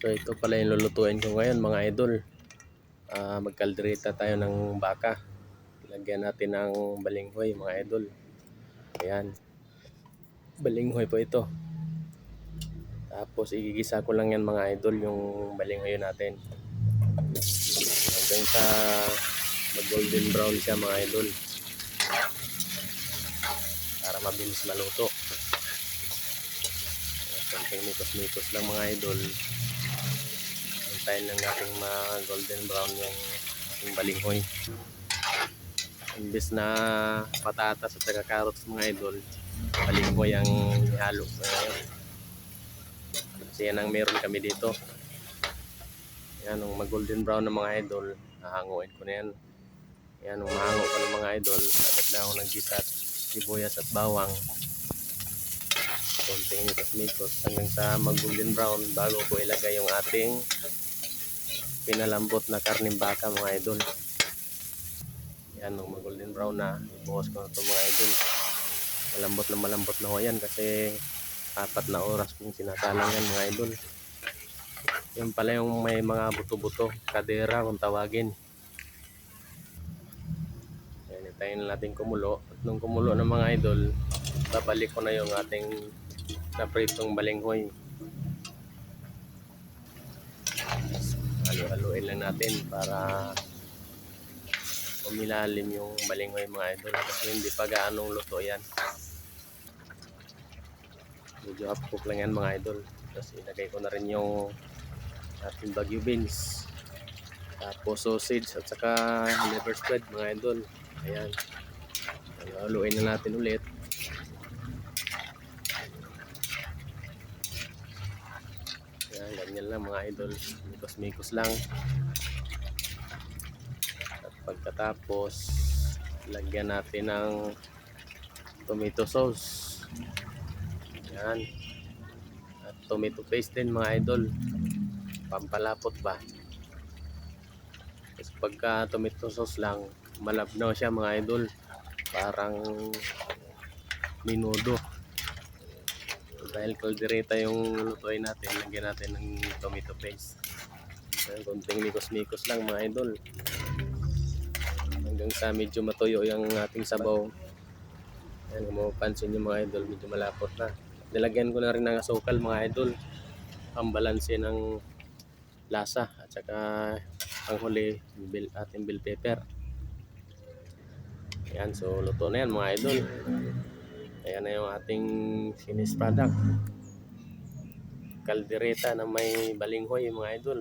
So ito pala yung lulutuin ko ngayon mga idol. Magkaldereta tayo ng baka. Lagyan natin ng balinghoy mga idol. Ayan. Balinghoy po ito. Tapos igigisa ko lang yan mga idol yung balinghoy natin. Hanggang sa mag golden brown siya mga idol. Para mabilis maluto. Konting mikos-mikos lang mga idol. Hintayin lang natin golden brown yung ating balinghoy. Imbes na patatas at saka carrots mga idol, balinghoy ang ihalo ko ngayon. Kasi yan ang meron kami dito. Yan, nung mag golden brown ng mga idol, hahanguin ko na yan. Yan, nung mahango pa ng mga idol, agad na ako nag-gisa at sibuyas at bawang. Konting mikos-mikos hanggang sa mag golden brown bago ko ilagay yung ating pinalambot na karneng baka mga idol. Yan, nung mag golden brown na, ibuhos ko na ito mga idol. Malambot na ho yan kasi 4 na oras kung sinasalang yan mga idol. Yan pala yung may mga buto-buto, kadera kung tawagin. Yan, itayin natin kumulo. At nung kumulo ng mga idol, babalik ko na yung ating napritong balinghoy. Halo-haloin lang natin para umilalim yung balinghoy mga idol kasi hindi pa gaanong luto yan. Medyo half cook lang yan mga idol. Tapos ilagay ko na rin yung ating Baguio beans, tapos sausage at saka liver spread mga idol. Ayan, halo-haloin na natin ulit. Ayan, ganyan lang mga idol, mikos-mikos lang. At pagkatapos lagyan natin ng tomato sauce. Ayan, at tomato paste din mga idol, pampalapot ba. Kasi pagka tomato sauce lang, malabnaw siya mga idol, parang minudo. Dahil kaldereta yung lutuin natin, lagyan natin ng tomato paste. Ayan, konting mikos-mikos lang mga idol hanggang sa medyo matuyo yung ating sabaw. Ayan, kung mapapansin nyo mga idol, medyo malapot na. Nilagyan ko na rin ng asukal mga idol, pambalanse ng lasa, at saka ang huli ating bell pepper. Ayan, so luto na yan mga idol. Ayan na yung ating finished product, kaldereta na may balinghoy mga idol.